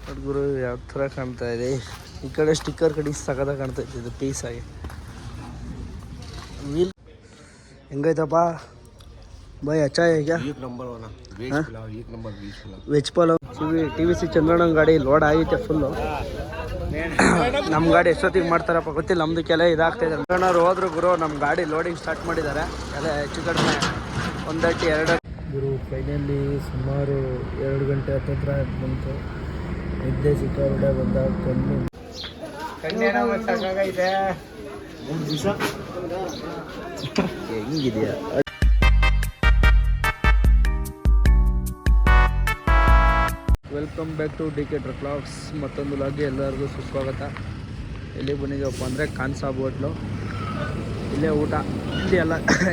ಹುಡುಗರು ಯಾವ ಥರ ಕಾಣ್ತಾ ಇದೆ. ಈ ಕಡೆ ಸ್ಟಿಕ್ಕರ್ ಕಡೆ ಸಗದ ಕಾಣ್ತಾ ಇತ್ತು ಪೀಸ್ ಆಗಿ. ವೀಲ್ ಹೆಂಗೈತಪ್ಪ भाई? अच्छा है क्या? एक नंबर वाला वेज पुलाव, एक number veg pulao. Veg pulao. TVC Chandranna ಗಾಡಿ ಲೋಡ್ ಆಗೈತೆ ಫುಲ್ಲು. ನಮ್ಮ ಗಾಡಿ ಎಷ್ಟೊತ್ತಿಗೆ ಮಾಡ್ತಾರಪ್ಪ ಗೊತ್ತಿಲ್ಲ. ನಮ್ದಕ್ಕೆಲ್ಲ ಇದಾಗ್ತಾಯಿದೆ. ಚಂದ್ರಣ್ಣವ್ರು ಹೋದ್ರು ಗುರು. ನಮ್ಮ ಗಾಡಿ ಲೋಡಿಂಗ್ ಸ್ಟಾರ್ಟ್ ಮಾಡಿದ್ದಾರೆ. ಎಲ್ಲ ಹೆಚ್ಚು ಕಡಿಮೆ 1:30 ಗುರು. ಫೈನಲಿ ಸುಮಾರು 2 ಗಂಟೆ ಹತ್ತಿರ ಬಂತು. ನಿದ್ದೆ ಸಿಕ್ಕಾಬಿಟ್ಟೆ ಬಂದಾಗ ಕಣ್ಣೇನಾಗೈತೆ. 3 ದಿವಸ ಹೆಂಗಿದೆಯಾ? Welcome back to DK truck vlogs. ಮತ್ತೊಂದು ಲಾಗ್ಗೆ ಎಲ್ಲರಿಗೂ ಸುಸ್ವಾಗತ. ಎಲ್ಲಿಗೆ ಬಂದಿದ್ದೀವಪ್ಪ ಅಂದರೆ ಖಾನ್ ಸಾಬ್ ಹೋಟ್ಲು. ಇಲ್ಲೇ ಊಟ,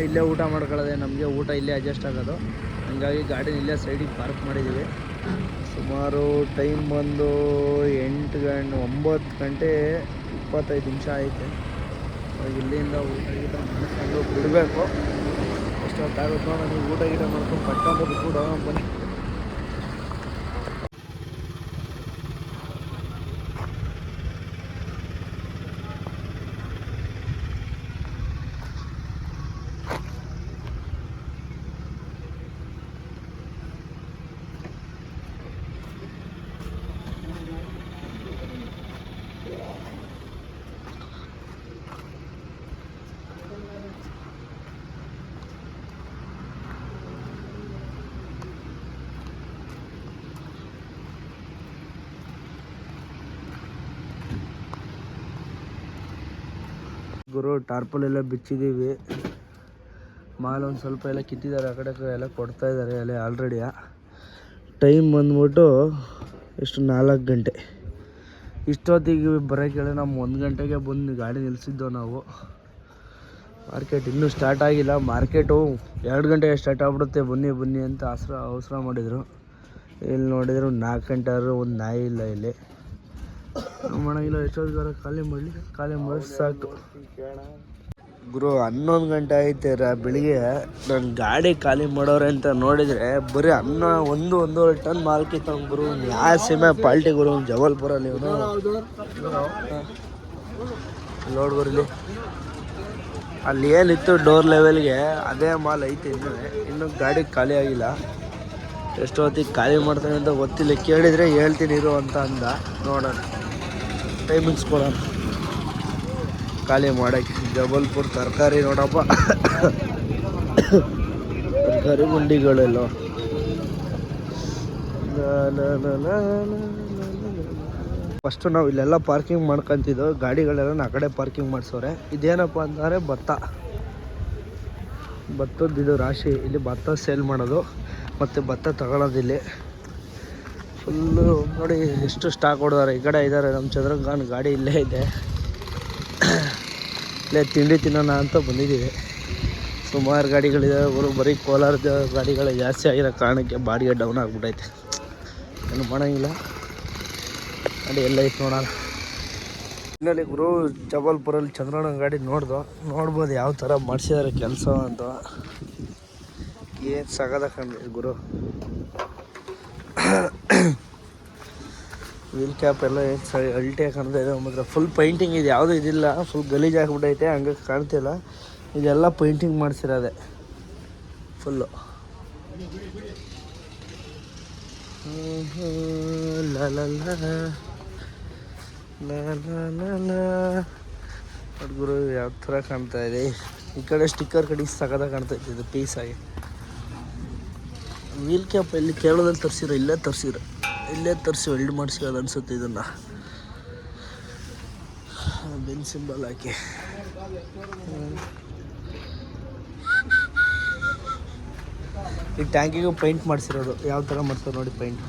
ಇಲ್ಲೇ ಊಟ ಮಾಡ್ಕೊಳ್ಳೋದೆ. ನಮಗೆ ಊಟ ಇಲ್ಲೇ ಅಡ್ಜಸ್ಟ್ ಆಗೋದು. ಹಂಗಾಗಿ ಗಾಡಿನ ಇಲ್ಲೇ ಸೈಡಿಗೆ ಪಾರ್ಕ್ ಮಾಡಿದ್ದೀವಿ. ಸುಮಾರು ಟೈಮ್ ಬಂದು 9 ಗಂಟೆ 25 ನಿಮಿಷ ಐತೆ. ಇಲ್ಲಿಂದ ಊಟ ಗೀಟ ಮಾಡ್ಕೊಂಡು ಬಿಡಬೇಕು. ಎಷ್ಟೊತ್ತಾಗುತ್ತೋ ನನಗೆ ಊಟ ಗೀಟ ಮಾಡ್ಕೊಂಡು ಕಟ್ಕೊಂಡು ಬಿಟ್ಬಿಡೋ ಬನ್ನಿ. ಗುರು ಟಾರ್ಪಲ್ ಎಲ್ಲ ಬಿಚ್ಚಿದ್ದೀವಿ. ಮಾಲ್ ಒಂದು ಸ್ವಲ್ಪ ಎಲ್ಲ ಕಿತ್ತಿದ್ದಾರೆ. ಆ ಕಡೆ ಎಲ್ಲ ಕೊಡ್ತಾ ಇದ್ದಾರೆ ಎಲ್ಲ ಆಲ್ರೆಡಿ. ಟೈಮ್ ಬಂದ್ಬಿಟ್ಟು ಎಷ್ಟು 4 ಗಂಟೆ. ಇಷ್ಟೊತ್ತಿಗೆ ಬರೋಕ್ಕೆ ನಮ್ಮ 1 ಗಂಟೆಗೆ ಬಂದು ಗಾಡಿ ನಿಲ್ಲಿಸಿದ್ದೋ ನಾವು. ಮಾರ್ಕೆಟ್ ಇನ್ನೂ ಸ್ಟಾರ್ಟ್ ಆಗಿಲ್ಲ. ಮಾರ್ಕೆಟು 2 ಗಂಟೆಗೆ ಸ್ಟಾರ್ಟ್ ಆಗ್ಬಿಡುತ್ತೆ. ಬನ್ನಿ ಅಂತ ಅವಸರ ಮಾಡಿದರು. ಇಲ್ಲಿ ನೋಡಿದ್ರು 4 ಗಂಟೆ ಆದರೂ ಒಂದು ನಾಯಿ ಇಲ್ಲ ಇಲ್ಲಿ. ಮಾಡೋಂಗಿಲ್ಲ. ಎಷ್ಟೊತ್ತಿಗಾರ ಖಾಲಿ ಮಾಡಿ ಸಾಕು ಗುರು. 11 ಗಂಟೆ ಐತೆ ಬೆಳಿಗ್ಗೆ. ನಾನು ಗಾಡಿ ಖಾಲಿ ಮಾಡೋರೆ ಅಂತ ನೋಡಿದರೆ ಬರೀ 1-1.5 ಟನ್ ಮಾಲ್ ಕಿತ್ತ ಗುರು. ಯಾವ ಸೀಮೆ ಪಾಲ್ಟಿ ಗುರು, ಜಬಲ್ಪುರಲ್ಲಿ ಇವನು. ಲೋಡ್ ಬರಲಿ. ಅಲ್ಲಿ ಏನಿತ್ತು ಡೋರ್ ಲೆವೆಲ್ಗೆ ಅದೇ ಮಾಲ್ ಐತೆ. ಇನ್ನೂ ಗಾಡಿ ಖಾಲಿ ಆಗಿಲ್ಲ. ಎಷ್ಟೊತ್ತಿಗೆ ಖಾಲಿ ಮಾಡ್ತಾನೆ ಅಂತ ಗೊತ್ತಿಲ್ಲ. ಕೇಳಿದರೆ ಹೇಳ್ತೀನಿ ಇರು ಅಂತ ಅಂದ. ನೋಡೋಣ, ಟೈಮಿಂಗ್ಸ್ ಕೊಡೋಣ ಖಾಲಿ ಮಾಡೋಕ್ಕೆ. ಜಬಲ್ಪುರ್ ತರಕಾರಿ ನೋಡಪ್ಪ. ತರಕಾರಿ ಮಂಡಿಗಳೆಲ್ಲ. ಫಸ್ಟು ನಾವು ಇಲ್ಲೆಲ್ಲ ಪಾರ್ಕಿಂಗ್ ಮಾಡ್ಕೊತಿದ್ದೋ. ಗಾಡಿಗಳೆಲ್ಲ ಆ ಕಡೆ ಪಾರ್ಕಿಂಗ್ ಮಾಡಿಸೋರೆ. ಇದೇನಪ್ಪ ಅಂದರೆ ಭತ್ತದ್ದು ರಾಶಿ. ಇಲ್ಲಿ ಭತ್ತ ಸೇಲ್ ಮಾಡೋದು ಮತ್ತು ಭತ್ತ ತಗೊಳ್ಳೋದಿಲ್ಲಿ. ಫುಲ್ಲು ನೋಡಿ ಎಷ್ಟು ಸ್ಟಾಕ್ ಹೊಡೆದಾರೆ. ಈ ಕಡೆ ಇದ್ದಾರೆ ನಮ್ಮ ಚಂದ್ರಕಾನ್ ಗಾಡಿ ಇಲ್ಲೇ ಇದೆ. ಇಲ್ಲೇ ತಿಂಡಿ ತಿನ್ನೋಣ ಅಂತ ಬಂದಿದ್ದೀವಿ. ಸುಮಾರು ಗಾಡಿಗಳಿದ್ದಾವೆ ಅವರು. ಬರೀ ಕೋಲಾರದ ಗಾಡಿಗಳೇ ಜಾಸ್ತಿ ಆಗಿರೋ ಕಾರಣಕ್ಕೆ ಬಾಡಿಗೆ ಡೌನ್ ಆಗಿಬಿಟ್ಟೈತೆ. ಏನು ಮಾಡೋಂಗಿಲ್ಲ. ಗಾಡಿ ಎಲ್ಲ ಐತೆ ನೋಡೋಣ. ಇನ್ನಲ್ಲಿ ಗುರು ಜಬಲ್ಪುರಲ್ಲಿ ಚಂದ್ರಣ್ಣ ಗಾಡಿ ನೋಡ್ಬೋದು ಯಾವ ಥರ ಮಾಡಿಸಿದ್ದಾರೆ ಕೆಲಸ ಅಂತ. ಏನು ಸಗದ ಕಂಡಿದೆ ಗುರು. ವೀಲ್ ಕ್ಯಾಪ್ ಎಲ್ಲ ಅಲ್ಟಿ ಕಾಣ್ತಾ ಇದೆ. ಮಾತ್ರ ಫುಲ್ ಪೈಂಟಿಂಗ್ ಇದೆ. ಯಾವುದೂ ಇದಿಲ್ಲ. ಫುಲ್ ಗಲೀಜು ಆಗಿಬಿಟ್ಟೈತೆ. ಹಂಗೆ ಕಾಣ್ತಿಲ್ಲ. ಇದೆಲ್ಲ ಪೈಂಟಿಂಗ್ ಮಾಡಿಸಿರೋದೆ ಫುಲ್ಲು. ಹುಡುಗರು ಯಾವ ಥರ ಕಾಣ್ತಾ ಇದೆ. ಈ ಕಡೆ ಸ್ಟಿಕ್ಕರ್ ಕಡೆ ಸಗದ ಕಾಣ್ತಾ ಇತ್ತು ಪೀಸ್ ಆಗಿ. ವೀಲ್ ಕ್ಯಾಪ್ ಇಲ್ಲಿ ಕೇರಳದಲ್ಲಿ ತರಿಸಿರೋ, ಇಲ್ಲೇ ತರಿಸಿ ವೆಲ್ಡ್ ಮಾಡಿಸಿರೋದು ಅನಿಸುತ್ತೆ. ಇದನ್ನು ಬೆನ್ ಸಿಂಬಲ್ ಹಾಕಿ ಈ ಟ್ಯಾಂಕಿಗೂ ಪೈಂಟ್ ಮಾಡಿಸಿರೋದು. ಯಾವ ಥರ ಮಾಡ್ತಾರೆ ನೋಡಿ ಪೈಂಟ್.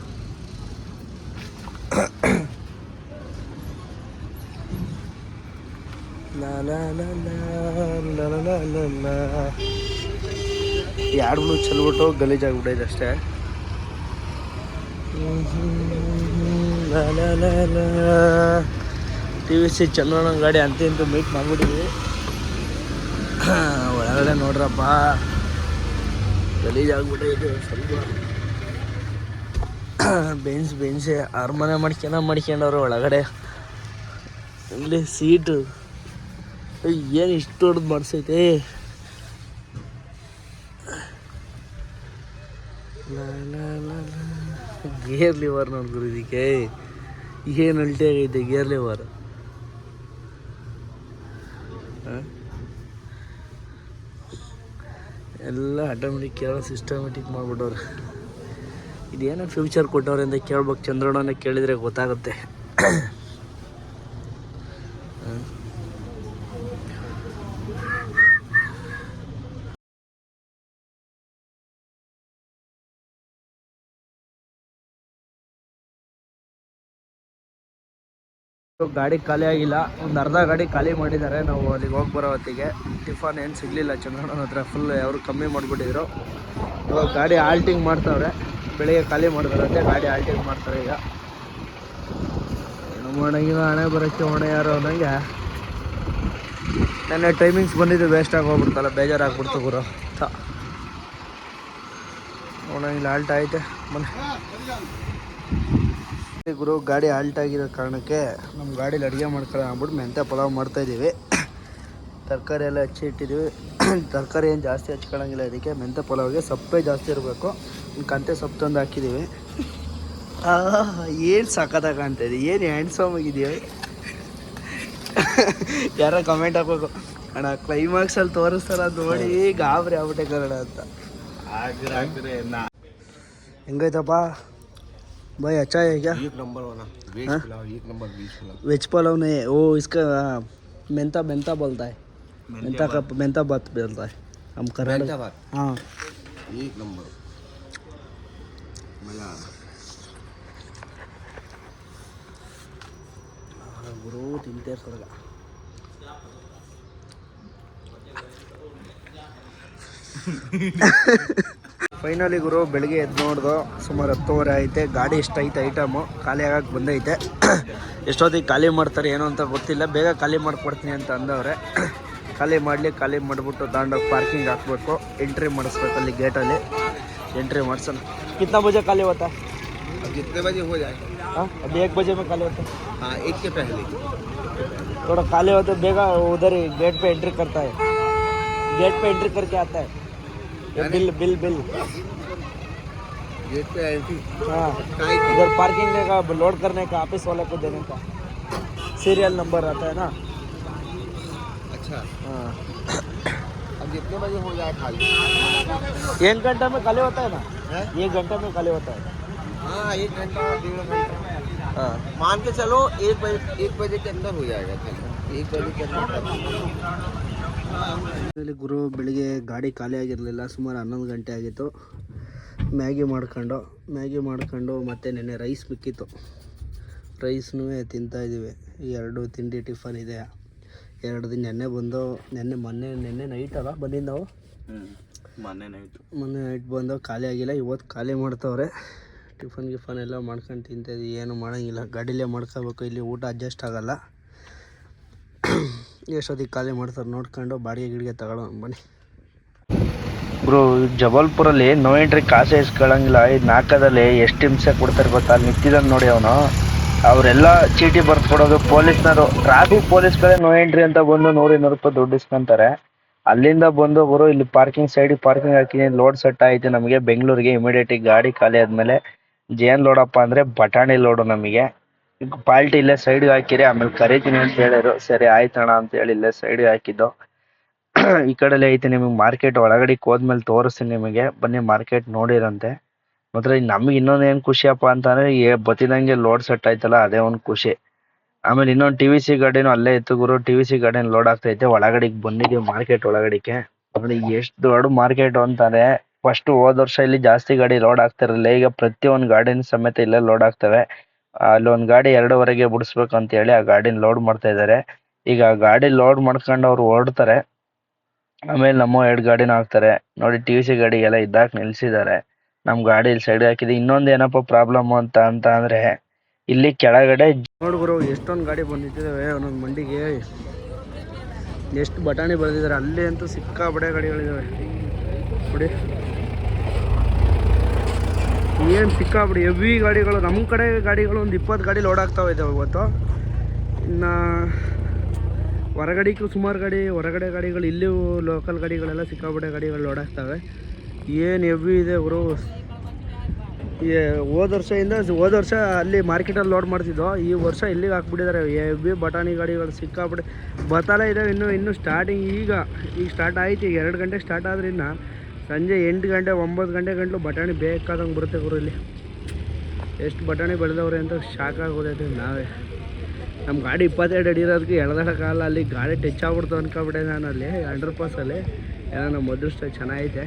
ಯಾರು ಚೆಲ್ಬಿಟ್ಟು ಗಲೀಜಾಗ್ಬಿಟ್ಟೈತೆ ಅಷ್ಟೇ. TVC ಚಂದ್ರಣ್ಣ ಗಾಡಿ ಅಂತೂ ಮೀಟ್ ಮಾಡಿಬಿಟ್ಟಿದ್ವಿ. ಒಳಗಡೆ ನೋಡ್ರಪ್ಪ ಗಲೀಜಾಗ್ಬಿಟ್ಟೈತೆ ಸ್ವಲ್ಪ. ಬೆಂಚೆ ಅರಮನೆ ಮಾಡ್ಕೊಂಡವ್ರು ಒಳಗಡೆ. ಇಲ್ಲಿ ಸೀಟು ಏನು ಇಷ್ಟು ದೊಡ್ಡದು ಮಾಡಿಸೈತೆ. ಗೇರ್ ಲಿವರ್ ನೋಡ್ಕೊರು ಇದಕ್ಕೆ ಏನು ಅಲ್ಟಿ ಆಗೈತೆ ಗೇರ್ ಲಿವರ್. ಎಲ್ಲ ಆಟೋಮೆಟಿಕ್ ಕೇಳೋ ಸಿಸ್ಟಮೆಟಿಕ್ ಮಾಡಿಬಿಟ್ಟವ್ರೆ. ಇದೇನೋ ಫ್ಯೂಚರ್ ಕೊಟ್ಟವ್ರೆ ಅಂತ ಕೇಳ್ಬೇಕು. ಚಂದ್ರಣ್ಣನ ಕೇಳಿದರೆ ಗೊತ್ತಾಗುತ್ತೆ. ಗಾಡಿ ಖಾಲಿ ಆಗಿಲ್ಲ, ಒಂದು ಅರ್ಧ ಗಾಡಿ ಖಾಲಿ ಮಾಡಿದ್ದಾರೆ. ನಾವು ಅಲ್ಲಿಗೆ ಹೋಗಿ ಬರೋ ಹೊತ್ತಿಗೆ ಟಿಫನ್ ಏನು ಸಿಗಲಿಲ್ಲ ಚಂದ್ರಣ್ಣನ ಹತ್ರ. ಫುಲ್ ಅವರು ಕಮ್ಮಿ ಮಾಡಿಬಿಟ್ಟಿದ್ರು. ಇವಾಗ ಗಾಡಿ ಆಲ್ಟಿಂಗ್ ಮಾಡ್ತಾವ್ರೆ. ಬೆಳಿಗ್ಗೆ ಖಾಲಿ ಮಾಡ್ತಾರಂತೆ, ಗಾಡಿ ಆಲ್ಟಿಂಗ್ ಮಾಡ್ತಾರೆ. ಈಗ ಏನು ಮಾಡೋಂಗಿಲ್ಲ, ಹಣೆ ಬರೋಕ್ಕೆ ಹೊಣೆ ಯಾರು ಅನ್ನಂಗೆ. ನೆನ್ನೆ ಟೈಮಿಂಗ್ಸ್ ಬಂದಿದ್ದು ವೇಸ್ಟ್ ಆಗಿ ಹೋಗ್ಬಿಡ್ತಲ್ಲ, ಬೇಜಾರಾಗ್ಬಿಡ್ತು ಗುರು. ನೋಡೋಂಗಿಲ್ಲ, ಆಲ್ಟ್ ಐತೆ ಮನೆ ಗುರು. ಗಾಡಿ ಆಲ್ಟ್ ಆಗಿರೋ ಕಾರಣಕ್ಕೆ ನಮ್ಮ ಗಾಡೀಲಿ ಅಡುಗೆ ಮಾಡ್ಕೊಳ್ಳೋಣ ಅಂದ್ಬಿಟ್ಟು ಮೆಂತ್ಯ ಪಲಾವ್ ಮಾಡ್ತಾಯಿದ್ದೀವಿ. ತರಕಾರಿ ಎಲ್ಲ ಹಚ್ಚಿ ಇಟ್ಟಿದ್ದೀವಿ. ತರಕಾರಿ ಏನು ಜಾಸ್ತಿ ಹಚ್ಕೊಳ್ಳೋಂಗಿಲ್ಲ ಇದಕ್ಕೆ. ಮೆಂತ್ಯ ಪಲಾವ್ಗೆ ಸೊಪ್ಪೇ ಜಾಸ್ತಿ ಇರಬೇಕು. ಕಂತೆ ಸೊಪ್ಪು ತಂದು ಹಾಕಿದ್ದೀವಿ. ಏನು ಸಖತ್ತಾಗಿ ಕಾಣ್ತಾಯಿದೆ, ಏನು ಹ್ಯಾಂಡ್ಸಮ್ ಆಗಿದೆಯೋ. ಯಾರೋ ಕಮೆಂಟ್ ಹಾಕ್ಬೇಕು, ಅಣ್ಣ ಕ್ಲೈಮ್ಯಾಕ್ಸಲ್ಲಿ ತೋರಿಸ್ತಾರ ನೋಡಿ ಗಾಬರಿ ಆಗ್ಬಿಟ್ಟೆ ಕನ್ನಡ ಅಂತ. ಹೆಂಗೈತಪ್ಪ भाई? अच्छा है क्या? एक नंबर वाला वेज पुलाव, एक number veg pulao. Veg pulao नहीं, वो इसका मेंता बोलता है, मेंता का मेंता बात बोलता है हम कर्नाटक। हाँ एक नंबर मजा गुरु तिंते सर्ग. ಫೈನಲಿ ಗುರು ಬೆಳಿಗ್ಗೆ ಎದ್ದು ನೋಡ್ದು ಸುಮಾರು 10:30 ಐತೆ. ಗಾಡಿ ಎಷ್ಟೈತೆ ಐಟಮು ಖಾಲಿ ಆಗಕ್ಕೆ ಬಂದೈತೆ. ಎಷ್ಟೊತ್ತಿಗೆ ಖಾಲಿ ಮಾಡ್ತಾರೆ ಏನೋ ಅಂತ ಗೊತ್ತಿಲ್ಲ. ಬೇಗ ಖಾಲಿ ಮಾಡಿಕೊಡ್ತೀನಿ ಅಂತ ಅಂದವ್ರೆ. ಖಾಲಿ ಮಾಡಿಬಿಟ್ಟು ತಗೊಂಡೋಗಿ ಪಾರ್ಕಿಂಗ್ ಹಾಕಬೇಕು. ಎಂಟ್ರಿ ಮಾಡಿಸ್ಬೇಕು ಅಲ್ಲಿ ಗೇಟಲ್ಲಿ. ಎಂಟ್ರಿ ಮಾಡಿಸೋಣ. ಕಿतना बजे ಖಾಲಿ होता है? जितने बजे हो जाए। हाँ अभी 1 बजे में खाली होता है। हाँ 1 के पहले थोड़ा खाली होता है बेग उधर ही गेट पे एंट्री करता है. गेट पे एंट्री करके आता है. बिल गेट पे एंट्री। हाँ इधर पार्किंग का लोड करने का ऑफिस वाले को देने का सीरियल नंबर आता है ना. अच्छा हाँ अब जितने बजे हो जाए खाली। 1 घंटा में खाली होता है ना? 1 घंटा में खाली होता है. हाँ 1 घंटा 1.5 घंटा हाँ मान के चलो 1 बजे के अंदर हो जाएगा खाली। 1 बजे के अंदर. ಇಲ್ಲಿ ಗುರು ಬೆಳಿಗ್ಗೆ ಗಾಡಿ ಖಾಲಿ ಆಗಿರಲಿಲ್ಲ. ಸುಮಾರು 11 ಗಂಟೆ ಆಗಿತ್ತು. ಮ್ಯಾಗಿ ಮಾಡ್ಕೊಂಡು ಮತ್ತು ನೆನ್ನೆ ರೈಸ್ ಮಿಕ್ಕಿತ್ತು. ರೈಸ್ನೂ ತಿಂತಾಯಿದ್ದೀವಿ. 2 ತಿಂಡಿ ಟಿಫನ್ ಇದೆ. 2 ದಿನ ನೆನ್ನೆ ನೈಟ್ ಅಲ್ಲ ಬಂದಿದ್ದು ನಾವು. ಮೊನ್ನೆ ನೈಟ್ ಬಂದವು. ಖಾಲಿ ಆಗಿಲ್ಲ. ಇವತ್ತು ಖಾಲಿ ಮಾಡ್ತವ್ರೆ. ಟಿಫನ್ ಎಲ್ಲ ಮಾಡ್ಕೊಂಡು ತಿಂತಾಯಿದ್ವಿ. ಏನು ಮಾಡೋಂಗಿಲ್ಲ, ಗಾಡೀಲೇ ಮಾಡ್ಕೋಬೇಕು. ಇಲ್ಲಿ ಊಟ ಅಡ್ಜಸ್ಟ್ ಆಗೋಲ್ಲ. ಎಷ್ಟೊತ್ತಿಗೆ ಖಾಲಿ ಮಾಡ್ತಾರೆ ನೋಡ್ಕೊಂಡು ಬಾಡಿಗೆ ಗಿಡಿಗೆ ತಗೊಳ್ಳೋಣ ಬನ್ನಿ. ಬ್ರೋ ಜಬಲ್ಪುರಲ್ಲಿ ನೋ ಎಂಟ್ರಿ ಕಾಸೆ ಇಸ್ಕೊಳ್ಳೋಂಗಿಲ್ಲ. ಇದು ನಾಲ್ಕದಲ್ಲಿ ಎಷ್ಟು ಹಿಂಸೆ ಕೊಡ್ತಾರೆ ಗೊತ್ತಾ? ಅಲ್ಲಿ ನಿಂತಿದ್ದಾನೆ ನೋಡಿ ಅವನು. ಅವರೆಲ್ಲ ಚೀಟಿ ಬರ್ದು ಕೊಡೋದು. ಪೊಲೀಸ್ನವರು ಟ್ರಾಫಿಕ್ ಪೊಲೀಸ್ಗಳೇ ನೋ ಎಂಟ್ರಿ ಅಂತ ಬಂದು 100-200 ರೂಪಾಯಿ ದುಡ್ಡು ಇಸ್ಕೊಂತಾರೆ. ಅಲ್ಲಿಂದ ಬಂದು ಗುರು ಇಲ್ಲಿ ಸೈಡಿಗೆ ಪಾರ್ಕಿಂಗ್ ಹಾಕಿ ಲೋಡ್ ಸೆಟ್ ಆಯಿತು ನಮಗೆ ಬೆಂಗಳೂರಿಗೆ. ಇಮಿಡಿಯೇಟಿಗೆ ಗಾಡಿ ಖಾಲಿ ಆದಮೇಲೆ ಜೇನು ಲೋಡಪ್ಪ ಅಂದರೆ ಬಟಾಣಿ ಲೋಡು ನಮಗೆ. ಪಾಲ್ಟಿ ಇಲ್ಲೇ ಸೈಡ್ಗೆ ಹಾಕಿರಿ, ಆಮೇಲೆ ಕರಿತೀನಿ ಅಂತ ಹೇಳಿದ್ರು. ಸರಿ ಆಯ್ತಣ್ಣ ಅಂತ ಹೇಳಿ ಇಲ್ಲೇ ಸೈಡ್ಗೆ ಹಾಕಿದ್ದು. ಈ ಕಡೆಲೇ ಐತೆ. ನಿಮಗೆ ಮಾರ್ಕೆಟ್ ಒಳಗಡೆ ಹೋದ್ಮೇಲೆ ತೋರಿಸ್ತೀನಿ ನಿಮಗೆ. ಬನ್ನಿ ಮಾರ್ಕೆಟ್ ನೋಡಿರಂತೆ. ಮಾತ್ರ ನಮ್ಗೆ ಇನ್ನೊಂದು ಏನು ಖುಷಿಯಪ್ಪ ಅಂತಂದರೆ ಬತ್ತಿದಂಗೆ ಲೋಡ್ ಸೆಟ್ ಆಯ್ತಲ್ಲ, ಅದೇ ಒಂದು ಖುಷಿ. ಆಮೇಲೆ ಇನ್ನೊಂದು TVC ಗಾಡಿನೂ ಅಲ್ಲೇ ಇತ್ತು ಗುರು. TVC ಗಾಡಿನ ಲೋಡ್ ಆಗ್ತೈತೆ. ಒಳಗಡೆಗೆ ಬಂದಿದ್ದೀವಿ ಮಾರ್ಕೆಟ್ ಒಳಗಡೆಗೆ. ನೋಡಿ ಎಷ್ಟು ದೊಡ್ಡ ಮಾರ್ಕೆಟ್ ಅಂತಾರೆ. ಫಸ್ಟ್ ಹೋದ ವರ್ಷ ಇಲ್ಲಿ ಜಾಸ್ತಿ ಗಾಡಿ ಲೋಡ್ ಆಗ್ತಿರಲಿಲ್ಲ. ಈಗ ಪ್ರತಿಯೊಂದು ಗಾಡಿನ ಸಮೇತ ಇಲ್ಲೇ ಲೋಡ್ ಆಗ್ತವೆ. ಅಲ್ಲೊಂದು ಗಾಡಿ 2:15 ಬಿಡಿಸ್ಬೇಕು ಅಂತ ಹೇಳಿ ಆ ಗಾಡಿನ ಲೋಡ್ ಮಾಡ್ತಾ ಇದ್ದಾರೆ. ಈಗ ಆ ಗಾಡಿ ಲೋಡ್ ಮಾಡ್ಕೊಂಡು ಅವ್ರು ಹೊರಡ್ತಾರೆ. ಆಮೇಲೆ ನಮ್ಮ 2 ಗಾಡಿನ ಹಾಕ್ತಾರೆ. ನೋಡಿ TVC ಗಾಡಿಗೆಲ್ಲ ಇದ್ದಾಕ್ ನಿಲ್ಸಿದ್ದಾರೆ. ನಮ್ಮ ಗಾಡಿ ಇಲ್ಲಿ ಸೈಡ್ ಹಾಕಿದೆ. ಇನ್ನೊಂದು ಏನಪ್ಪ ಪ್ರಾಬ್ಲಮ್ ಅಂತ ಅಂದರೆ ಇಲ್ಲಿ ಕೆಳಗಡೆ ನೋಡ್ಗುರು ಎಷ್ಟೊಂದು ಗಾಡಿ ಬಂದಿದ್ದಾವೆ ಒಂದೊಂದು ಮಂಡಿಗೆ. ಎಷ್ಟು ಬಟಾಣಿ ಬೆಳೆದಿದ್ದಾರೆ. ಅಲ್ಲಿ ಅಂತೂ ಸಿಕ್ಕಾಬಡೆ ಗಾಡಿಗಳಿದ್ದಾವೆ ನೋಡಿ. ಏನು ಸಿಕ್ಕಾಬಿಡಿ ಹೆವಿ ಗಾಡಿಗಳು. ನಮ್ಮ ಕಡೆ ಗಾಡಿಗಳು ಒಂದು 20 ಗಾಡಿ ಲೋಡ್ ಆಗ್ತಾವೆ ಇದ್ದಾವೆ ಇವತ್ತು. ಇನ್ನು ಹೊರಗಡೆಗೂ ಸುಮಾರು ಗಾಡಿ, ಹೊರಗಡೆ ಗಾಡಿಗಳು, ಇಲ್ಲೂ ಲೋಕಲ್ ಗಾಡಿಗಳೆಲ್ಲ ಸಿಕ್ಕಾಬಿಟ್ಟೆ ಗಾಡಿಗಳು ಲೋಡ್ ಆಗ್ತವೆ. ಏನು ಹೆವಿ ಇದೆ ಗುರು. ಹೋದ ವರ್ಷ ಅಲ್ಲಿ ಮಾರ್ಕೆಟಲ್ಲಿ ಲೋಡ್ ಮಾಡ್ತಿದ್ದೋ, ಈ ವರ್ಷ ಇಲ್ಲಿಗೆ ಹಾಕ್ಬಿಟ್ಟಿದ್ದಾರೆ. ಹೆವಿ ಬಟಾಣಿ ಗಾಡಿಗಳು ಸಿಕ್ಕಾಬಿಟ್ಟೆ ಬತ್ತಲೇ ಇದ್ದಾವೆ. ಇನ್ನೂ ಸ್ಟಾರ್ಟಿಂಗ್ ಈಗ ಸ್ಟಾರ್ಟ್ ಆಯ್ತು. ಈಗ 2 ಗಂಟೆಗೆ ಸ್ಟಾರ್ಟ್ ಆದ್ರೆ ಇನ್ನು ಸಂಜೆ 8 ಗಂಟೆ 9 ಗಂಟೆ ಗಂಟಲು ಬಟಾಣಿ ಬೇಕಾದಂಗೆ ಬರುತ್ತೆ ಗುರು. ಇಲ್ಲಿ ಎಷ್ಟು ಬಟಾಣಿ ಬೆಳೆದವ್ರೆ ಅಂತ ಶಾಕ್ ಆಗೋದೈತೆ ನಾವೇ. ನಮ್ಮ ಗಾಡಿ 22 ಅಡಿ ಇರೋದಕ್ಕೆ ಎಳ್ದಾಡೋಕ್ಕಾಗಲ್ಲ. ಅಲ್ಲಿ ಗಾಡಿ ಟಚ್ ಆಗ್ಬಿಡ್ತು ಅನ್ಕೊಬಿಟ್ಟೆ ನಾನು ಅಲ್ಲಿ ಅಂಡರ್ ಪಾಸಲ್ಲಿ. ಏನೋ ನಮ್ಮ ಅದೃಷ್ಟ ಚೆನ್ನಾಗೈತೆ.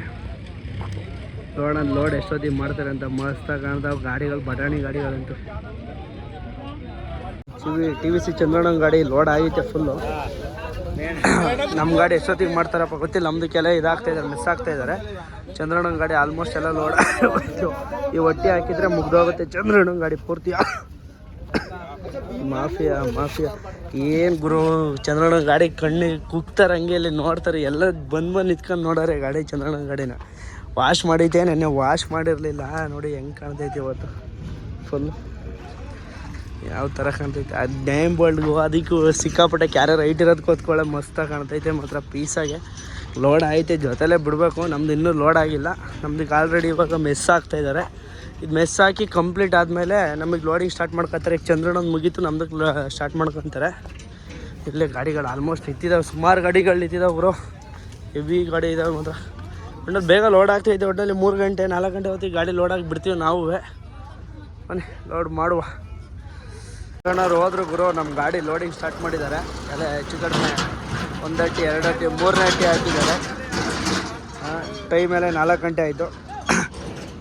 ನೋಡೋಣ ಲೋಡ್ ಎಷ್ಟೊತ್ತಿಗೆ ಮಾಡ್ತಾರೆ ಅಂತ. ಮಸ್ತಾಗಿ ಕಾಣ್ತಾವೆ ಗಾಡಿಗಳು, ಬಟಾಣಿ ಗಾಡಿಗಳಂತೂ. TVC ಚಂದ್ರಣ್ಣ ಗಾಡಿ ಲೋಡ್ ಆಗೈತೆ ಫುಲ್ಲು. ನಮ್ಮ ಗಾಡಿ ಎಷ್ಟೊತ್ತಿಗೆ ಮಾಡ್ತಾರಪ್ಪ ಗೊತ್ತಿಲ್ಲ. ನಮ್ಮದಕ್ಕೆಲ್ಲ ಇದಾಗ್ತಾಯಿದ್ದಾರೆ, ಮಿಸ್ ಆಗ್ತಾಯಿದ್ದಾರೆ. ಚಂದ್ರಣ್ಣ ಗಾಡಿ ಆಲ್ಮೋಸ್ಟ್ ಎಲ್ಲ ಲೋಡ್ ಈ ಹೊಟ್ಟೆ ಹಾಕಿದರೆ ಮುಗ್ದೋಗುತ್ತೆ ಚಂದ್ರಣ್ಣ ಗಾಡಿ ಪೂರ್ತಿ. ಮಾಫಿಯಾ ಏನು ಗುರು, ಚಂದ್ರಣ್ಣ ಗಾಡಿ ಕಣ್ಣಿಗೆ ಕುಗ್ತಾರೆ ಹಂಗೆ. ಇಲ್ಲಿ ನೋಡ್ತಾರೆ ಎಲ್ಲ ಬಂದು ನಿಂತ್ಕೊಂಡು ನೋಡೋರೆ ಗಾಡಿ. ಚಂದ್ರಣ್ಣ ಗಾಡಿನ ವಾಶ್ ಮಾಡೈತೆ, ನೆನ್ನೆ ವಾಶ್ ಮಾಡಿರಲಿಲ್ಲ. ನೋಡಿ ಹೆಂಗೆ ಕಾಣ್ತೈತೆ ಇವತ್ತು ಫುಲ್ಲು. ಯಾವ ಥರ ಕಾಣ್ತೈತೆ. ಅದು ನೇಮ್ ಬೋಲ್ಡ್ಗೂ ಅದಕ್ಕೂ ಸಿಕ್ಕಾಪಟ್ಟೆ ಕ್ಯಾರಿಯರ್ ಹೈಟ್ ಇರೋದಕ್ಕೆ ಹೊತ್ಕೊಳ್ಳೋ ಮಸ್ತಾಗಿ ಕಾಣ್ತೈತೆ ಮಾತ್ರ. ಪೀಸಾಗೆ ಲೋಡ್ ಐತೆ, ಜೊತೆಲೇ ಬಿಡಬೇಕು. ನಮ್ದು ಇನ್ನೂ ಲೋಡ್ ಆಗಿಲ್ಲ. ನಮ್ದಕ್ಕೆ ಆಲ್ರೆಡಿ ಇವಾಗ ಮೆಸ್ ಹಾಕ್ತಾಯಿದ್ದಾರೆ. ಇದು ಮೆಸ್ ಹಾಕಿ ಕಂಪ್ಲೀಟ್ ಆದಮೇಲೆ ನಮಗೆ ಲೋಡಿಂಗ್ ಸ್ಟಾರ್ಟ್ ಮಾಡ್ಕೊತಾರೆ. ಈಗ ಚಂದ್ರಣ್ಣಂದು ಮುಗೀತು, ನಮ್ದಕ್ಕೆ ಸ್ಟಾರ್ಟ್ ಮಾಡ್ಕೊತಾರೆ. ಇಲ್ಲೇ ಗಾಡಿಗಳು ಆಲ್ಮೋಸ್ಟ್ ನಿಂತಿದ್ದಾವೆ, ಸುಮಾರು ಗಾಡಿಗಳು ನಿಂತಿದ್ದಾವೆ ಬ್ರೋ. ಹೆವಿ ಗಾಡಿ ಇದ್ದಾವೆ ಮಾತ್ರ. ಒಟ್ಟಲ್ಲಿ ಬೇಗ ಲೋಡ್ ಆಗ್ತಾಯಿದೆ. ಒಟ್ಟಲ್ಲಿ 3 ಗಂಟೆ 4 ಗಂಟೆ ಹೊತ್ತಿಗೆ ಗಾಡಿ ಲೋಡ್ ಆಗಿ ಬಿಡ್ತೀವಿ ನಾವು. ಬನ್ನಿ ಲೋಡ್ ಮಾಡುವ. ಅಣ್ಣವ್ರು ಹೋದ್ರು ಗುರು. ನಮ್ಮ ಗಾಡಿ ಲೋಡಿಂಗ್ ಸ್ಟಾರ್ಟ್ ಮಾಡಿದ್ದಾರೆ. ಎಲ್ಲ ಹೆಚ್ಚು ಕಡಿಮೆ 1 ಅಟ್ಟಿ 2 ಅಟ್ಟಿ 3 ಅಟ್ಟಿ ಹಾಕಿದ್ದಾರೆ. ಟೈಮ್ ಮೇಲೆ 4 ಗಂಟೆ ಆಯಿತು.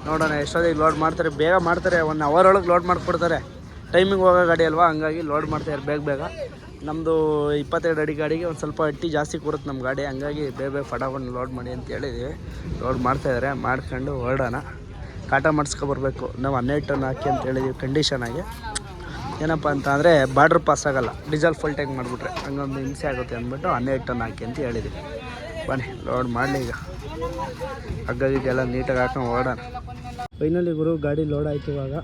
ನೋಡೋಣ ಎಷ್ಟೊತ್ತಿಗೆ ಲೋಡ್ ಮಾಡ್ತಾರೆ. ಬೇಗ ಮಾಡ್ತಾರೆ, 1 ಅವರ್ ಒಳಗೆ ಲೋಡ್ ಮಾಡಿಕೊಡ್ತಾರೆ. ಟೈಮಿಂಗ್ ಹೋಗೋ ಗಾಡಿ ಅಲ್ವಾ, ಹಂಗಾಗಿ ಲೋಡ್ ಮಾಡ್ತಾರೆ ಬೇಗ. ನಮ್ಮದು 22 ಅಡಿ ಗಾಡಿಗೆ ಒಂದು ಸ್ವಲ್ಪ ಅಟ್ಟಿ ಜಾಸ್ತಿ ಕೂರುತ್ತೆ ನಮ್ಮ ಗಾಡಿ. ಹಂಗಾಗಿ ಬೇಗ ಫಟಾಫಟ್ ಲೋಡ್ ಮಾಡಿ ಅಂತ ಹೇಳಿದ್ವಿ. ಲೋಡ್ ಮಾಡ್ತಾಯಿದ್ದಾರೆ. ಮಾಡ್ಕೊಂಡು ಹೊರಡೋಣ. ಕಾಟ ಮಾಡಿಸ್ಕೊಬರ್ಬೇಕು. ನಾವು 12 ಟನ್ ಹಾಕಿ ಅಂತ ಹೇಳಿದ್ವಿ ಕಂಡೀಷನಾಗಿ. ಏನಪ್ಪ ಅಂತ ಅಂದರೆ ಬಾರ್ಡ್ರ್ ಪಾಸ್ ಆಗೋಲ್ಲ, ಡೀಸೆಲ್ ಫುಲ್ ಟ್ಯಾಂಕ್ ಮಾಡಿಬಿಟ್ರೆ ಹಂಗೊಂದು ಹಿಂಸೆ ಆಗುತ್ತೆ ಅಂದ್ಬಿಟ್ಟು 12 ಟನ್ ಹಾಕಿ ಅಂತ ಹೇಳಿದ್ವಿ. ಬನ್ನಿ ಲೋಡ್ ಮಾಡಲಿ. ಈಗ ಹಗ್ಗಗಿಗೆಲ್ಲ ನೀಟಾಗಿ ಹಾಕೊಂಡು ಹೊರಡೋಣ. ಫೈನಲಿ ಗುರು ಗಾಡಿ ಲೋಡ್ ಆಯ್ತು. ಇವಾಗ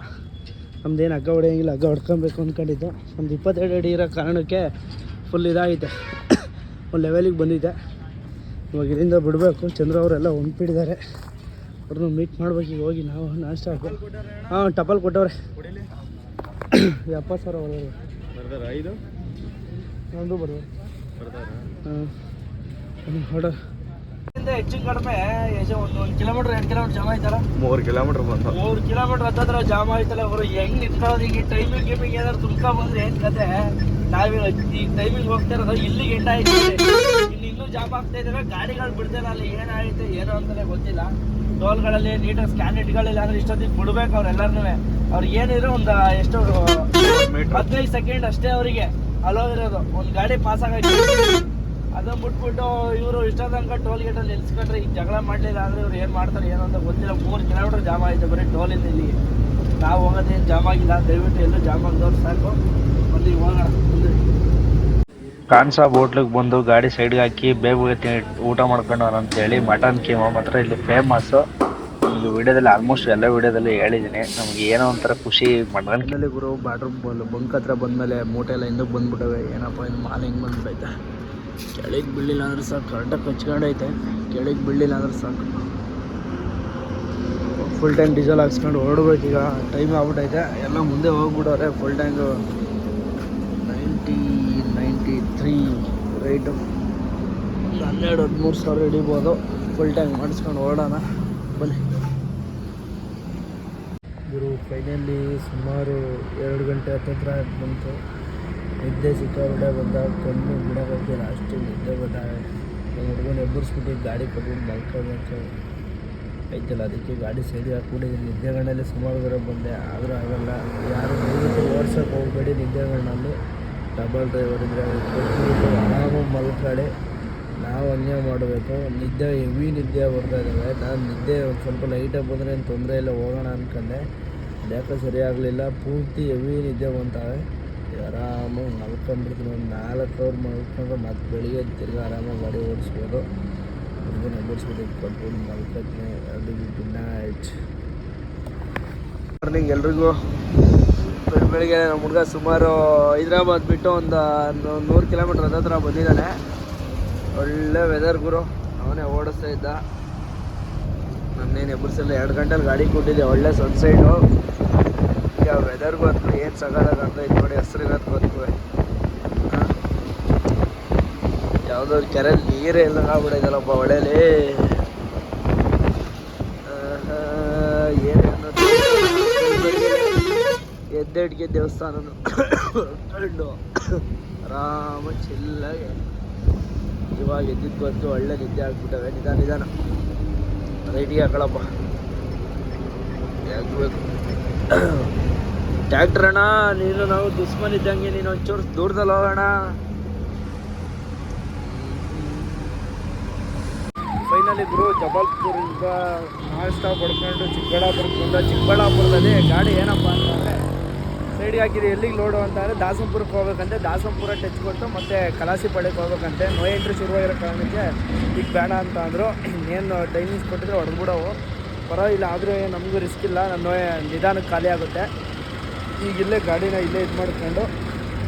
ನಮ್ದೇನು ಹಗ್ಗ ಹೊಡೆಯೋಂಗಿಲ್ಲ, ಹಗ್ಗ ಹೊಡ್ಕೊಬೇಕು ಅಂದ್ಕೊಂಡಿದ್ದು. ನಮ್ದು 22 ಅಡಿ ಇರೋ ಕಾರಣಕ್ಕೆ ಫುಲ್ ಇದಾಗೈತೆ, ಒಂದು ಲೆವೆಲಿಗೆ ಬಂದಿದೆ. ಇವಾಗ ಇಲ್ಲಿಂದ ಬಿಡಬೇಕು. ಚಂದ್ರ ಅವರೆಲ್ಲ ಹೊಂದ್ಬಿಟ್ಟಿದ್ದಾರೆ. ಅವ್ರನ್ನ ಮೀಟ್ ಮಾಡ್ಬೇಕು. ಈಗ ಹೋಗಿ ನಾವು ನಾಷ್ಟ ಹಾಕು. ಟಪಲ್ ಕೊಟ್ಟವ್ರೆ 70,000 ಬರ್ತಾರೆ. 5 ನಂದು ಬರ್ತಾರೆ. ಆರ್ಡರ್ ಹೆಚ್ಚು ಕಡಿಮೆ 1 ಕಿಲೋಮೀಟ್ರ್ 2 ಕಿಲೋಮೀಟ್ರ್ ಜಾಮ್ ಆಯ್ತಲ್ಲ. 3 ಕಿಲೋಮೀಟ್ರ್ ಬಂದು 3 ಕಿಲೋಮೀಟ್ರ್ ಹತ್ತತ್ರ ಜಾಮ್ ಆಯ್ತಲ್ಲ ಅವರು. ಹೆಂಗೆ ನಿಂತ್ಕೊಳ್ಳೋದು ಈಗ? ಟೈಮಿಂಗ್ ಏನಾದ್ರು ತುಂಬ್ಕೊಂಡ್ಬಂದ್ರೆ ಏನು ಕತೆ? ನಾವೀಗ ಈ ಟೈಮಿಂಗ್ ಹೋಗ್ತಾ ಇರೋದು ಇಲ್ಲಿಗೆ ಎಂಡ್ ಆಯ್ತು. ಇನ್ನೂ ಜಾಮ್ ಆಗ್ತಾ ಇದ್ದಾವೆ, ಗಾಡಿಗಳು ಬಿಡ್ತಾರೆ. ಅಲ್ಲಿ ಏನಾಯ್ತು ಏನೋ ಅಂತಲೇ ಗೊತ್ತಿಲ್ಲ. ಟೋಲ್ಗಳಲ್ಲಿ ನೀಟಾಗಿ ಸ್ಕ್ಯಾನ್ ಇಟ್ಕೊಳ್ಳಿಲ್ಲ ಅಂದ್ರೆ ಇಷ್ಟೊತ್ತಿಗೆ ಬಿಡ್ಬೇಕು ಅವ್ರೆಲ್ಲರೂ. ಅವ್ರಿಗೆ ಏನಿದ್ರು ಒಂದು ಎಷ್ಟು 15 ಸೆಕೆಂಡ್ ಅಷ್ಟೇ ಅವರಿಗೆ ಅಲೋ ಇರೋದು. ಒಂದು ಗಾಡಿ ಪಾಸ್ ಆಗೈತೆ, ಅದನ್ನ ಬಿಟ್ಬಿಟ್ಟು ಇವರು ಇಷ್ಟ ತನಕ ಟೋಲ್ ಗೇಟಲ್ಲಿ ನಿಲ್ಸ್ಕೊಂಡ್ರೆ ಈಗ ಜಗಳ ಮಾಡಲಿಲ್ಲ ಅಂದರೆ ಇವ್ರು ಏನು ಮಾಡ್ತಾರೆ ಏನೋ ಅಂತ ಗೊತ್ತಿಲ್ಲ. 3 ಕಿಲೋಮೀಟ್ರ್ ಜಾಮ್ ಆಯಿತು ಬರೀ ಟೋಲಿಂದ ಇಲ್ಲಿಗೆ. ನಾವು ಹೋಗೋದೇನು ಜಾಮ್ ಆಗಿಲ್ಲ. ದಯವಿಟ್ಟು ಎಲ್ಲೂ ಜಾಮ್ ಆಗಿದವ್ರು ಸಾಕು. ಬಂದು ಹೋಗೋಣ. ಖಾನ್ ಸಾಬ್ ಹೋಟ್ಲಿಗೆ ಬಂದು ಗಾಡಿ ಸೈಡ್ಗೆ ಹಾಕಿ ಬೇಗ ಊಟ ಮಾಡ್ಕೊಂಡು ಅಂತೇಳಿ ಮಟನ್ ಕೀಮಾ ಮಾತ್ರ ಇಲ್ಲಿ ಫೇಮಸ್ಸು. ಈ ವಿಡಿಯೋದಲ್ಲಿ ಆಲ್ಮೋಸ್ಟ್ ಎಲ್ಲ ವಿಡಿಯೋದಲ್ಲಿ ಹೇಳಿದ್ದೀನಿ. ನಮಗೆ ಏನೋ ಒಂಥರ ಖುಷಿ. ಮಟನ್ನಲ್ಲಿ ಗುರು ಬಾರ್ಡ್ರ್ ಬಂಕ್ ಹತ್ರ ಬಂದಮೇಲೆ ಮೂಟೆ ಎಲ್ಲ ಹಿಂದಕ್ಕೆ ಬಂದ್ಬಿಟ್ಟವೆ. ಏನಪ್ಪ ಇದು ಮಾಲ್ ಹಿಂಗೆ ಬಂದ್ಬಿಟ್ಟೈತೆ. ಕೆಳಗೆ ಬೀಳಿಲ್ಲ ಅಂದ್ರೆ ಸಾಕು, ಕರೆಕ್ಟಾಗಿ ಕಚ್ಕೊಂಡೈತೆ. ಕೆಳಗೆ ಬೀಳಿಲ್ಲ ಅಂದ್ರೆ ಸಾಕು. ಫುಲ್ ಟ್ಯಾಂಕ್ ಡೀಸೆಲ್ ಹಾಕ್ಸ್ಕೊಂಡು ಹೊರಡ್ಬೇಕು. ಈಗ ಟೈಮ್ ಆಗ್ಬಿಟ್ಟೈತೆ. ಎಲ್ಲ ಮುಂದೆ ಹೋಗ್ಬಿಡೋರೆ. Full tank 93 rate. 12-13 ಸಾವಿರ ಹಿಡಿಬೋದು. ಫುಲ್ ಟ್ಯಾಂಕ್ ಮಾಡಿಸ್ಕೊಂಡು ಹೊರಡೋಣ. ಬನ್ನಿ ಗುರು. ಫೈನಲಿ ಸುಮಾರು 2 ಗಂಟೆ ಹತ್ತತ್ರ ಬಂತು. ನಿದ್ದೆ ಸಿಕ್ಕಾಬಿಟ್ಟೆ ಬಂದಾಗ ಕಣ್ಣು ಬಿಡೋಕ್ಕಾಗ್ತಿಲ್ಲ, ಅಷ್ಟು ನಿದ್ದೆ ಬಂದಾಗ ನಮ್ಮ ಹುಡುಗನ ಎಬ್ಬರಿಸ್ಬಿಟ್ಟು ಗಾಡಿ ಕೊಟ್ಬಿಟ್ಟು ಮಲ್ಕೋಬೇಕು ಐತಲ್ಲ. ಅದಕ್ಕೆ ಗಾಡಿ ಸೈಡಿಗೆ ಹಾಕ್ಬಿಟ್ಟಿದ್ದೀನಿ. ನಿದ್ದೆಗಣ್ಣಲ್ಲಿ ಸುಮಾರು ದೂರ ಬಂದೆ, ಆದರೂ ಆಗಲ್ಲ. ಯಾರು ದಯವಿಟ್ಟು ಓಡ್ಸೋಕೆ ಹೋಗಬೇಡಿ. ನಿದ್ದೆಗಣ್ಣಲ್ಲಿ ಡಬಲ್ ಡ್ರೈವರ್ ಇದ್ದರೆ ಕೊಟ್ಬಿಟ್ಟು ಆರಾಮಾಗಿ ಮಲ್ಕೊಳ್ಳಿ. ನಾವು ಹಂಗೆ ಮಾಡಬೇಕು. ನಿದ್ದೆ ಹೆವಿ ನಿದ್ದೆ ಬರ್ತಾ ಇದ್ದಾವೆ. ನಾನು ನಿದ್ದೆ ಒಂದು ಸ್ವಲ್ಪ ಲೈಟಾಗಿ ಬಂದರೆ ಏನು ತೊಂದರೆ ಇಲ್ಲ, ಹೋಗೋಣ ಅಂದ್ಕೊಂಡೆ. ಯಾಕೆ ಸರಿಯಾಗಲಿಲ್ಲ. ಪೂರ್ತಿ ಹೆವಿ ನಿದ್ದೆ ಬಂತಾವೆ. ಆರಾಮಾಗಿ ಮಲ್ಕೊಂಡ್ಬಿಡ್ತೀನಿ. ಒಂದು 4 ಅವರ್ ಮಲ್ಕೊಂಡ್ರೆ ಮತ್ತೆ ಬೆಳಿಗ್ಗೆ ತಿರ್ಗಿ ಆರಾಮಾಗಿ ಗಾಡಿ ಓಡಿಸ್ಬೋದು. ಹುಡುಗನ ಎಬ್ಬರಿಸ್ಬಿಟ್ಟು ಕೊಟ್ಬಿಟ್ಟು ಮಲ್ಕೊತೀನಿ. ಅದು ಗುಡ್ ನೈಟ್. ಮಾರ್ನಿಂಗ್ ಎಲ್ರಿಗೂ. ಬೆಳಗ್ಗೆ ನಮ್ಮ ಹುಡುಗ ಸುಮಾರು ಹೈದ್ರಾಬಾದ್ ಬಿಟ್ಟು ಒಂದು 100 ಕಿಲೋಮೀಟ್ರ್ ಹತ್ರ ಬಂದಿದ್ದಾನೆ. ಒಳ್ಳೆ ವೆದರ್ ಗುರು, ಅವನೇ ಓಡಿಸ್ತಾ ಇದ್ದ. ನನ್ನೇನು ಎಬ್ಬರಿಸಲ್ಲ, 2 ಗಂಟೆಲಿ ಗಾಡಿ ಕೊಟ್ಟಿದ್ದೆ. ಒಳ್ಳೆ ಸನ್ಸೈಡು. ಈಗ ವೆದರ್ಗೂ ಹತ್ರ ಏನು ಸಗಾಲಾಗಂತ ಇದು ನೋಡಿ, ಹೆಸ್ರಿಗತ್ತು ಬರ್ತವೆ. ಯಾವುದೋ ಕೆರೆಯಲ್ಲಿ ನೀರೇ ಎಲ್ಲ ಆಗ್ಬಿಟ್ಟಿದ್ದಲ್ಲಪ್ಪ ಹೊಳೆಯಲ್ಲಿ. ಏನೇ ಅನ್ನೋದು ಎದ್ದೆಡ್ಗೆ ದೇವಸ್ಥಾನ ಕಂಡು ಆರಾಮ ಚಿಲ್ಲಾಗೆ ಇವಾಗ ಎದ್ದಿದ್ದು ಬಂತು. ಒಳ್ಳೆ ನಿದ್ದೆ ಆಗ್ಬಿಟ್ಟವೆ. ನಿಧಾನ ರೈಟಿಗೆ ಹಾಕೊಳ್ಳಪ್ಪ, ಆಗ್ಬೇಕು. ಟ್ಯಾಕ್ಟ್ರ್ ಅಣ್ಣ, ನೀನು ನಾವು ದುಶ್ಮನ್ ಇದ್ದಂಗೆ, ನೀನು ಒಂಚೂರು ದೂರದಲ್ಲಿ ಹೋಗೋಣ. ಫೈನಲಿ ಗುರು ಜಬಲ್ಪುರಿಂದ ನಾಷ್ಟ ಪಡ್ಕೊಂಡು ಚಿಕ್ಕಬಳ್ಳಾಪುರಕ್ಕೆ ಬಂದ. ಚಿಕ್ಕಬಳ್ಳಾಪುರದಲ್ಲಿ ಗಾಡಿ ಏನಪ್ಪ ಅಂತಂದರೆ ಸೈಡ್ಗೆ ಹಾಕಿದೆ. ಎಲ್ಲಿಗೆ ಲೋಡು ಅಂತಂದರೆ ದಾಸಂಪುರಕ್ಕೆ ಹೋಗ್ಬೇಕಂತೆ. ದಾಸಂಪುರ ಟಚ್ ಕೊಟ್ಟು ಮತ್ತೆ ಕಲಾಸಿಪಾಳ್ಯಕ್ಕೆ ಹೋಗ್ಬೇಕಂತೆ. ನೋ ಎಂಟ್ರಿ ಶುರುವಾಗಿರೋ ಕಾರಣಕ್ಕೆ ಈಗ ಬೇಡ ಅಂತ ಅಂದರು. ಇನ್ನೇನು ಟೈಮಿಂಗ್ಸ್ ಕೊಟ್ಟಿದ್ರೆ ಹೊಡೆದ್ಬಿಡವು, ಪರವಾಗಿಲ್ಲ. ಆದರೂ ನಮಗೂ ರಿಸ್ಕ್ ಇಲ್ಲ, ನನ್ನ ನಿಧಾನಕ್ಕೆ ಖಾಲಿ ಆಗುತ್ತೆ. ಈಗ ಇಲ್ಲೇ ಗಾಡಿನ ಇಲ್ಲೇ ಇದು ಮಾಡ್ಕೊಂಡು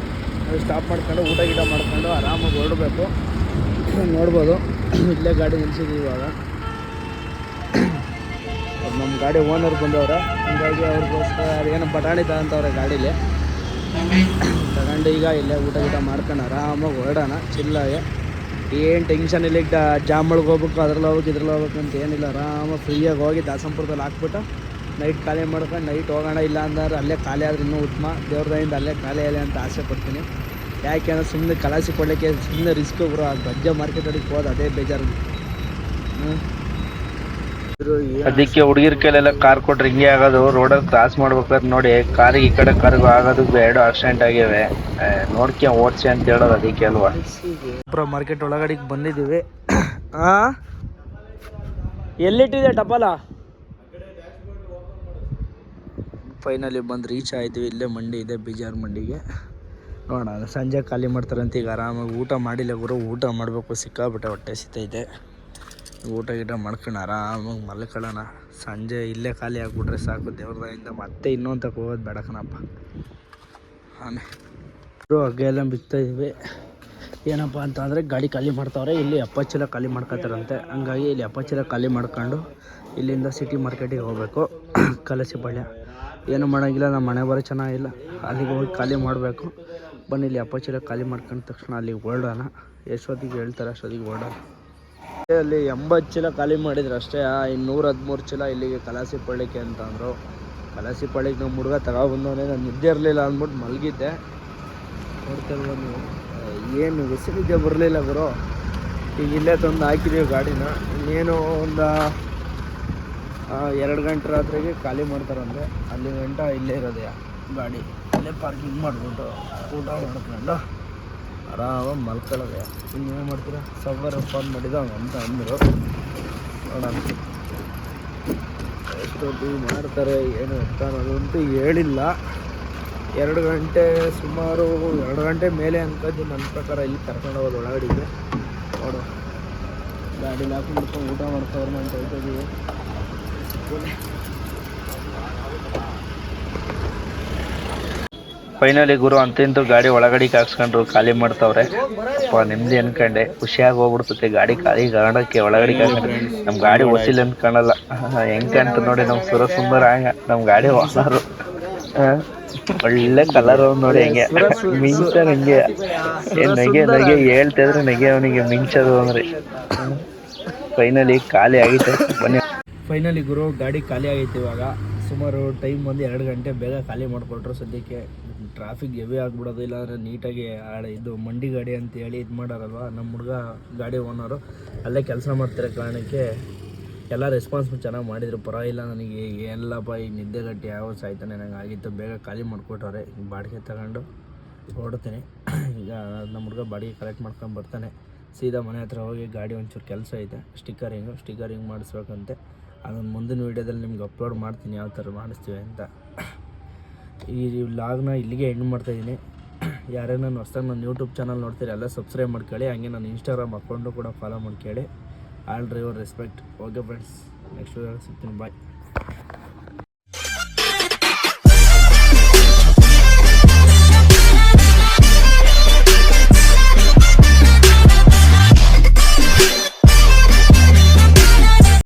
ಸ್ಟಾಪ್ ಮಾಡ್ಕೊಂಡು ಊಟ ಗೀಟ ಮಾಡ್ಕೊಂಡು ಆರಾಮಾಗಿ ಹೊರಡಬೇಕು. ನೋಡ್ಬೋದು ಇಲ್ಲೇ ಗಾಡಿ ನಿಲ್ಸಿದ್ದೀವಿ ಇವಾಗ. ನಮ್ಮ ಗಾಡಿ ಓನರ್ ಬಂದವ್ರೆ, ಹೀಗಾಗಿ ಅವ್ರಿಗೋಸ್ಕರ ಏನೋ ಬಟಾಣಿ ತಗೊಂತವ್ರೆ ಗಾಡೀಲಿ. ತಗೊಂಡು ಈಗ ಇಲ್ಲೇ ಊಟ ಗೀಟ ಮಾಡ್ಕೊಂಡು ಆರಾಮಾಗಿ ಹೊರಡೋಣ ಚಿಲ್ಲಾಗೆ. ಏನು ಟೆನ್ಷನ್ ಇಲ್ಲ. ಈಗ ಜಾಮಳ್ಗೆ ಹೋಗ್ಬೇಕು, ಅದ್ರಲ್ಲಿ ಹೋಗ್ಬೇಕು, ಇದ್ರಲ್ಲಿ ಹೋಗ್ಬೇಕು ಅಂತ ಏನಿಲ್ಲ. ಆರಾಮಾಗಿ ಫ್ರೀಯಾಗಿ ಹೋಗಿ ದಾಸಂಪುರದಲ್ಲಿ ಹಾಕ್ಬಿಟ್ಟು ನೈಟ್ ಖಾಲಿ ಮಾಡ್ಕೊಂಡು ನೈಟ್ ಹೋಗೋಣ. ಇಲ್ಲ ಅಂದ್ರೆ ಅಲ್ಲೇ ಖಾಲಿ ಆದ್ರೆ ಇನ್ನೂ ಉತ್ತಮ. ದೇವ್ರದಿಂದ ಅಲ್ಲೇ ಖಾಲಿ ಆಗಲಿ ಅಂತ ಆಸೆ ಪಡ್ತೀನಿ. ಯಾಕೆಂದ್ರೆ ಸುಮ್ಮನೆ ಕಲಾಸಿ ಕೊಡಲಿಕ್ಕೆ ಸುಮ್ಮನೆ ರಿಸ್ಕ್ ಒಬ್ಬರು ಆ ಗಜ್ಜೆ ಮಾರ್ಕೆಟ್ ಅಡಿಗೆ ಹೋದ ಅದೇ ಬೇಜಾರು. ಅದಕ್ಕೆ ಹುಡುಗಿರ ಕೈಲೆಲ್ಲ ಕಾರ್ ಕೊಟ್ರೆ ಹಿಂಗೆ ಆಗೋದು. ರೋಡಲ್ಲಿ ಕ್ರಾಸ್ ಮಾಡ್ಬೇಕಾದ್ರೆ ನೋಡಿ, ಕಾರಿಗೆ ಈ ಕಡೆ ಕಾರಿಗೂ ಆಗೋದು 2 ಆಕ್ಸಿಡೆಂಟ್ ಆಗಿವೆ. ನೋಡ್ಕೆ ಓಡಿಸಿ ಅಂತ ಹೇಳೋದು ಅದಕ್ಕೆ ಅಲ್ವಾ. ಮಾರ್ಕೆಟ್ ಒಳಗಡೆಗೆ ಬಂದಿದ್ದೀವಿ. ಎಲ್ಲಿಟ್ಟಿದೆ ಟಪಾಲ? ಫೈನಲಿ ಬಂದು ರೀಚ್ ಆಯಿದ್ವಿ. ಇಲ್ಲೇ ಮಂಡಿ ಇದೆ, ಬಿಜಾರ್ ಮಂಡಿಗೆ. ನೋಡೋಣ ಸಂಜೆ ಖಾಲಿ ಮಾಡ್ತಾರಂತ. ಈಗ ಆರಾಮಾಗಿ ಊಟ ಮಾಡಿಲ್ಲ ಗುರು, ಊಟ ಮಾಡಬೇಕು. ಸಿಕ್ಕಾಬಿಟ್ಟೆ ಹೊಟ್ಟೆ ಸಿಗ್ತೈತೆ. ಊಟ ಗೀಟ ಮಾಡ್ಕೊಂಡು ಆರಾಮಾಗಿ ಮಲ್ಕೊಳ್ಳೋಣ. ಸಂಜೆ ಇಲ್ಲೇ ಖಾಲಿ ಆಗಿಬಿಟ್ರೆ ಸಾಕು ದೇವ್ರದಿಂದ. ಮತ್ತೆ ಇನ್ನೊಂದು ತಕ್ಕ ಹೋಗೋದು ಬೇಡಕನಪ್ಪ. ಆಮೇಲೆ ಹಗ್ಗ ಎಲ್ಲ ಬಿತ್ತಾಯಿದ್ವಿ. ಏನಪ್ಪ ಅಂತ ಅಂದರೆ ಗಾಡಿ ಖಾಲಿ ಮಾಡ್ತಾವ್ರೆ. ಇಲ್ಲಿ 70 ಚೀಲ ಖಾಲಿ ಮಾಡ್ಕೊತಾರಂತೆ. ಹಂಗಾಗಿ ಇಲ್ಲಿ 70 ಚೀಲ ಖಾಲಿ ಮಾಡ್ಕೊಂಡು ಇಲ್ಲಿಂದ ಸಿಟಿ ಮಾರ್ಕೆಟಿಗೆ ಹೋಗಬೇಕು. ಕಲಸಿಪಾಳ್ಯ ಏನು ಮಾಡೋಂಗಿಲ್ಲ, ನಮ್ಮ ಮನೆ ಬರೋ ಚೆನ್ನಾಗಿಲ್ಲ. ಅಲ್ಲಿಗೆ ಹೋಗಿ ಖಾಲಿ ಮಾಡಬೇಕು. ಬನ್ನಿ, ಇಲ್ಲಿ 70 ಚೀಲ ಖಾಲಿ ಮಾಡ್ಕೊಂಡ ತಕ್ಷಣ ಅಲ್ಲಿಗೆ ಹೊರಡೋಣ. ಎಷ್ಟೊತ್ತಿಗೆ ಹೇಳ್ತಾರೆ ಅಷ್ಟೊತ್ತಿಗೆ ಹೊರಡೋಣ. ಅಲ್ಲಿ 80 ಚೀಲ ಖಾಲಿ ಮಾಡಿದ್ರು ಅಷ್ಟೇ. 113 ಚೀಲ ಇಲ್ಲಿಗೆ ಕಲಾಸಿಪಾಳ್ಯಕ್ಕೆ ಅಂತ ಅಂದರು. ಕಲಾಸಿಪಾಳ್ಯಕ್ಕೆ ನಮ್ಮ ಹುಡುಗ ತಗೊಬಂದವನೇ. ನಾನು ನಿದ್ದೆ ಇರಲಿಲ್ಲ ಅಂದ್ಬಿಟ್ಟು ಮಲಗಿದ್ದೆ. ನೋಡ್ತಿಲ್ವ ನೀವು, ಏನು ಹೆಸರಿದ್ದೆ ಬರಲಿಲ್ಲ ಗುರು. ಈಗ ಇಲ್ಲೇ ತಂದು ಹಾಕಿದ್ದೀವಿ ಗಾಡಿನ. ಇನ್ನೇನು ಒಂದು 2 ಗಂಟೆ ರಾತ್ರಿಗೆ ಖಾಲಿ ಮಾಡ್ತಾರಂದರೆ ಅಲ್ಲಿ ಗಂಟ ಇಲ್ಲೇ ಇರೋದೆ ಗಾಡಿ. ಇಲ್ಲೇ ಪಾರ್ಕಿಂಗ್ ಮಾಡಿಬಿಟ್ಟು ಊಟ ಮಾಡ್ಕೊಂಡು ಆರಾಮಾಗಿ ಮಲ್ಕೊಳ್ಳೋದೆ. ಇನ್ನೇನು ಮಾಡ್ತೀರಾ, ಸವರ್ ಫೋನ್ ಮಾಡಿದ ಅಂತ ಅಂದರು. ನೋಡೋಣ ಎಷ್ಟೊತ್ತಿಗೆ ಮಾಡ್ತಾರೆ ಏನು ಎತ್ತ ಅನ್ನೋದಂತೂ ಹೇಳಿಲ್ಲ. 2 ಗಂಟೆ ಸುಮಾರು 2 ಗಂಟೆ ಮೇಲೆ ಅನ್ಕೋದು ನನ್ನ ಪ್ರಕಾರ. ಇಲ್ಲಿ ಕರ್ಕೊಂಡು ಹೋಗೋದು ಒಳಗಡೆಗೆ. ನೋಡು ಗಾಡಿ ಹಾಕೊಂಡು ಊಟ ಮಾಡ್ತಾವ್ರನ್ನ ಅಂತ ಹೇಳ್ತಿದ್ದೀವಿ. ಫೈನಲಿ ಗುರು ಅಂತೂ ಗಾಡಿ ಒಳಗಡೆಗೆ ಹಾಕ್ಸ್ಕೊಂಡ್ರು, ಖಾಲಿ ಮಾಡ್ತಾವ್ರೆ. ಅಪ್ಪ ನಿಮ್ದು ಅನ್ಕೊಂಡೆ, ಖುಷಿಯಾಗಿ ಹೋಗ್ಬಿಡ್ತೈತೆ ಗಾಡಿ ಖಾಲಿ ಕಾರಣಕ್ಕೆ ಒಳಗಡೆಗೆ ಹಾಕ್ಸ್ಕೊಂಡ್ರೆ. ನಮ್ಮ ಗಾಡಿ ಹೊಸಿಲ್ ಅಂತ ಕಾಣಲ್ಲ, ಹೆಂಗೆ ಕಾಣ್ತು ನೋಡಿ. ನಮ್ಮ ಸುಂದರ ಹಂಗ ನಮ್ಮ ಗಾಡಿ ಹೊಸಾರು. ಒಳ್ಳೆ ಕಲರ್ ನೋಡಿ, ಹೆಂಗೆ ಮಿಂಚ ಹಂಗೆ ನಗೆ ಹೇಳ್ತಿದ್ರೆ ನಗೆ ಅವನಿಗೆ ಮಿಂಚೋದು ಅಂದ್ರೆ. ಫೈನಲಿ ಖಾಲಿ ಆಗೈತೆ. ಬನ್ನಿ, ಫೈನಲಿ ಗುರು ಗಾಡಿ ಖಾಲಿ ಆಗೈತೆ. ಇವಾಗ ಸುಮಾರು ಟೈಮ್ ಒಂದು 2 ಗಂಟೆ ಬೇಗ ಖಾಲಿ ಮಾಡಿಕೊಟ್ರು. ಸದ್ಯಕ್ಕೆ ಟ್ರಾಫಿಕ್ ಹೆವಿ ಆಗಿಬಿಡೋದು. ಇಲ್ಲಾಂದರೆ ನೀಟಾಗಿ ಇದು ಮಂಡಿ ಗಾಡಿ ಅಂತೇಳಿ ಇದು ಮಾಡೋರಲ್ವ ನಮ್ಮ ಹುಡುಗ ಗಾಡಿ ಓನರು. ಅಲ್ಲೇ ಕೆಲಸ ಮಾಡ್ತಿರೋ ಕಾರಣಕ್ಕೆ ಎಲ್ಲ ರೆಸ್ಪಾನ್ಸ್ ಚೆನ್ನಾಗಿ ಮಾಡಿದರು. ಪರವಾಗಿಲ್ಲ. ನನಗೆ ಎಲ್ಲಪ್ಪ ಈಗ ನಿದ್ದೆಗಟ್ಟಿ ಯಾವ ಸಾಯ್ತಾನೆ ನಂಗೆ ಆಗಿತ್ತು. ಬೇಗ ಖಾಲಿ ಮಾಡಿಕೊಟ್ಟವ್ರೆ. ಈಗ ಬಾಡಿಗೆ ತಗೊಂಡು ಹೊರಡ್ತೀನಿ. ಈಗ ನಮ್ಮ ಹುಡುಗ ಬಾಡಿಗೆ ಕಲೆಕ್ಟ್ ಮಾಡ್ಕೊಂಡು ಬರ್ತಾನೆ. ಸೀದಾ ಮನೆ ಹತ್ರ ಹೋಗಿ ಗಾಡಿ ಒಂಚೂರು ಕೆಲಸ ಐತೆ, ಸ್ಟಿಕ್ಕರಿಂಗ್ ಮಾಡಿಸ್ಬೇಕಂತೆ. ಅದನ್ನು ಮುಂದಿನ ವೀಡಿಯೋದಲ್ಲಿ ನಿಮ್ಗೆ ಅಪ್ಲೋಡ್ ಮಾಡ್ತೀನಿ ಯಾವ ಥರ ಮಾಡಿಸ್ತೀವಿ ಅಂತ. ಈ ವ್ಲಾಗ್ನ ಇಲ್ಲಿಗೆ ಎಂಡ್ ಮಾಡ್ತಾಯಿದ್ದೀನಿ. ಯಾರೇ ನಾನು ಹೊಸ್ದಾಗಿ ನನ್ನ ಯೂಟ್ಯೂಬ್ ಚಾನಲ್ ನೋಡ್ತೀರಿ ಎಲ್ಲ ಸಬ್ಸ್ಕ್ರೈಬ್ ಮಾಡ್ಕೊಳ್ಳಿ. ಹಂಗೆ ನಾನು ಇನ್ಸ್ಟಾಗ್ರಾಮ್ ಅಕೌಂಟು ಕೂಡ ಫಾಲೋ ಮಾಡ್ಕೊಳ್ಳಿ. All driver respect. Okay friends, next video ಸಿಗ್ತೀನಿ. ಬಾಯ್.